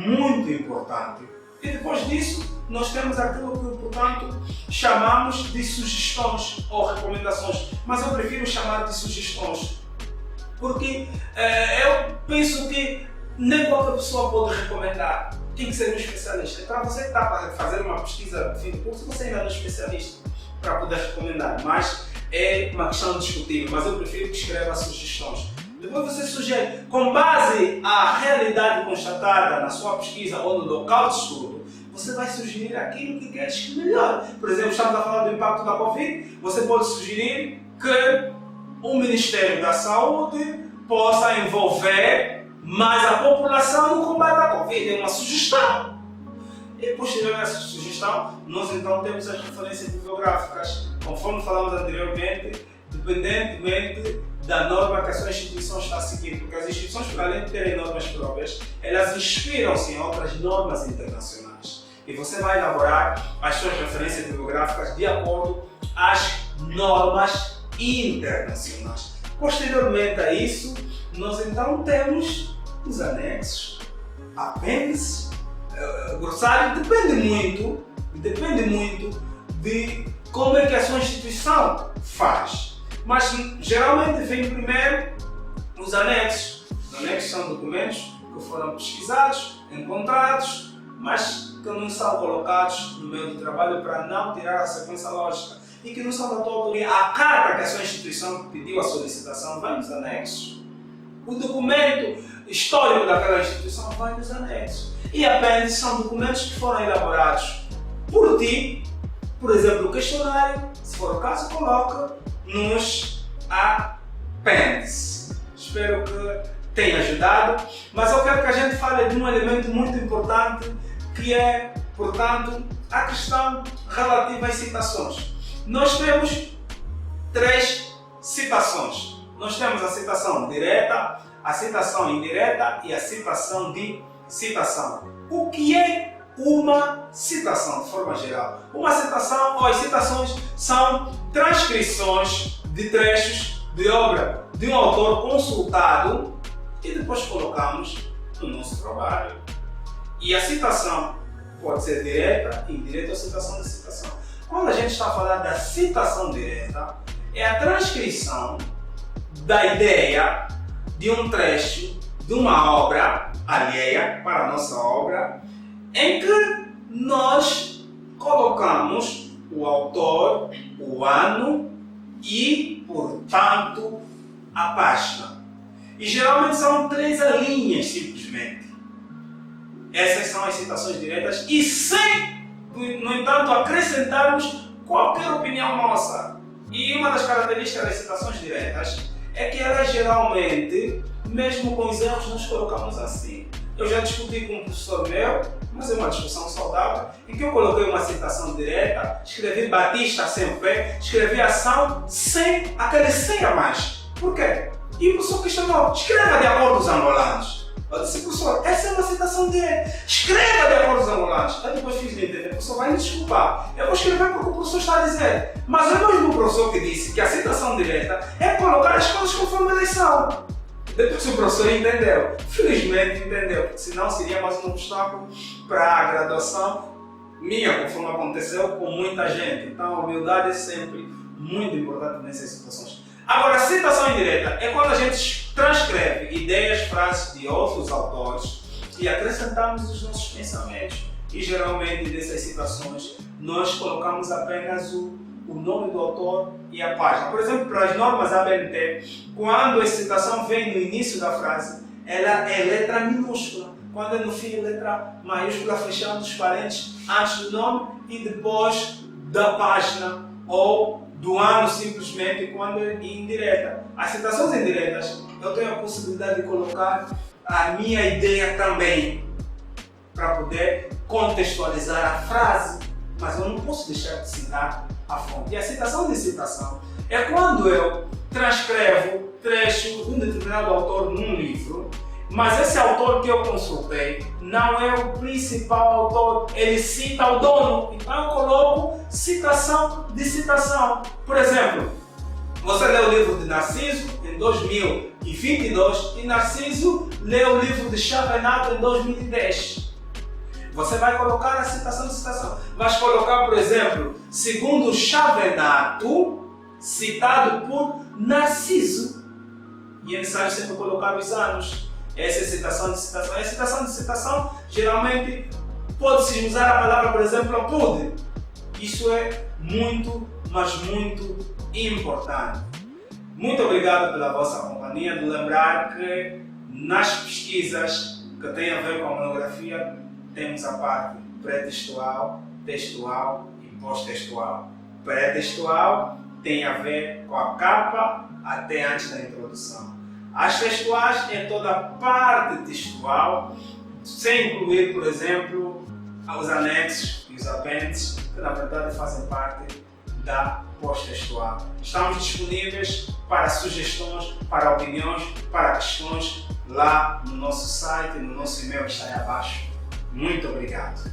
muito importante. E depois disso, nós temos aquilo que, portanto, chamamos de sugestões ou recomendações. Mas eu prefiro chamar de sugestões, porque eu penso que nem qualquer pessoa pode recomendar. Tem que ser um especialista. Para você que está a fazer uma pesquisa de fim de curso, você ainda não é especialista para poder recomendar. Mas é uma questão discutível. Mas eu prefiro que escreva sugestões. Depois você sugere, com base à realidade constatada na sua pesquisa ou no local de estudo, você vai sugerir aquilo que queres que melhore. Por exemplo, estamos a falar do impacto da Covid, você pode sugerir que o Ministério da Saúde possa envolver mais a população no combate à Covid. É uma sugestão. E posterior a essa sugestão, nós então temos as referências bibliográficas. Conforme falamos anteriormente, independentemente da norma que a sua instituição está a seguir, porque as instituições, para além de terem normas próprias, elas inspiram-se em outras normas internacionais. E você vai elaborar as suas referências bibliográficas de acordo às normas internacionais. Posteriormente a isso, nós então temos os anexos, apêndices, glossário. Depende muito de como é que a sua instituição faz. Mas geralmente vem primeiro os anexos. Os anexos são documentos que foram pesquisados, encontrados, mas que não são colocados no meio do trabalho para não tirar a sequência lógica e que não são da tua autoria. A carta que a sua instituição pediu a solicitação vai nos anexos. O documento histórico daquela instituição vai nos anexos. E apêndices são documentos que foram elaborados por ti. Por exemplo, o questionário, se for o caso, coloca nos apêndices. Espero que tenha ajudado, mas eu quero que a gente fale de um elemento muito importante que é, portanto, a questão relativa às citações. Nós temos 3 citações. Nós temos a citação direta, a citação indireta e a citação de citação. O que é uma citação, de forma geral? Uma citação, ou as citações, são transcrições de trechos de obra de um autor consultado e depois colocamos no nosso trabalho. E a citação pode ser direta, indireta ou citação de citação. Quando a gente está a falar da citação direta, é a transcrição da ideia de um trecho de uma obra alheia para a nossa obra, em que nós colocamos o autor, o ano e, portanto, a página. E geralmente são 3 linhas, simplesmente. Essas são as citações diretas e sem, no entanto, acrescentarmos qualquer opinião nossa. E uma das características das citações diretas é que elas geralmente, mesmo com os erros, nós colocamos assim. Eu já discuti com um professor meu, mas é uma discussão saudável, em que eu coloquei uma citação direta, escrevi Batista sem o pé, escrevi ação sem aquele sem a mais. Por quê? E o professor questionou, escreva de acordo com os angolanos. Eu disse, professor, essa é uma citação direta, escreva de acordo com os angolanos. Aí depois fiz de entender, o professor vai me desculpar, eu vou escrever porque o professor está a dizer. Mas é o mesmo professor que disse que a citação direta é colocar as coisas conforme elas são. Depois o professor entendeu, felizmente entendeu, porque senão seria mais um obstáculo para a graduação minha, conforme aconteceu com muita gente. Então a humildade é sempre muito importante nessas situações. Agora, a citação indireta é quando a gente transcreve ideias, frases de outros autores e acrescentamos os nossos pensamentos. E geralmente dessas citações nós colocamos apenas o nome do autor e a página. Por exemplo, para as normas ABNT, quando a citação vem no início da frase, ela é letra minúscula. Quando é no fim, é letra maiúscula, fechando os parênteses antes do nome e depois da página ou do ano, simplesmente, quando é indireta. As citações indiretas, eu tenho a possibilidade de colocar a minha ideia também, para poder contextualizar a frase, mas eu não posso deixar de citar a fonte. E a citação de citação é quando eu transcrevo trecho de um determinado autor num livro, mas esse autor que eu consultei não é o principal autor, ele cita o dono, então eu coloco citação de citação. Por exemplo, você lê o livro de Narciso em 2022 e Narciso lê o livro de Chá Renato em 2010. você vai colocar a citação de citação. Vais colocar, por exemplo, segundo Chavenato, citado por Narciso. E é necessário sempre colocar os anos. Essa é a citação de citação. A citação de citação, geralmente, pode-se usar a palavra, por exemplo, apud. Isso é muito, mas muito importante. Muito obrigado pela vossa companhia. De lembrar que nas pesquisas que têm a ver com a monografia, temos a parte pré-textual, textual e pós-textual. Pré-textual tem a ver com a capa até antes da introdução. As textuais é toda a parte textual, sem incluir, por exemplo, os anexos e os apêndices, que na verdade fazem parte da pós-textual. Estamos disponíveis para sugestões, para opiniões, para questões lá no nosso site, no nosso e-mail que está aí abaixo. Muito obrigado.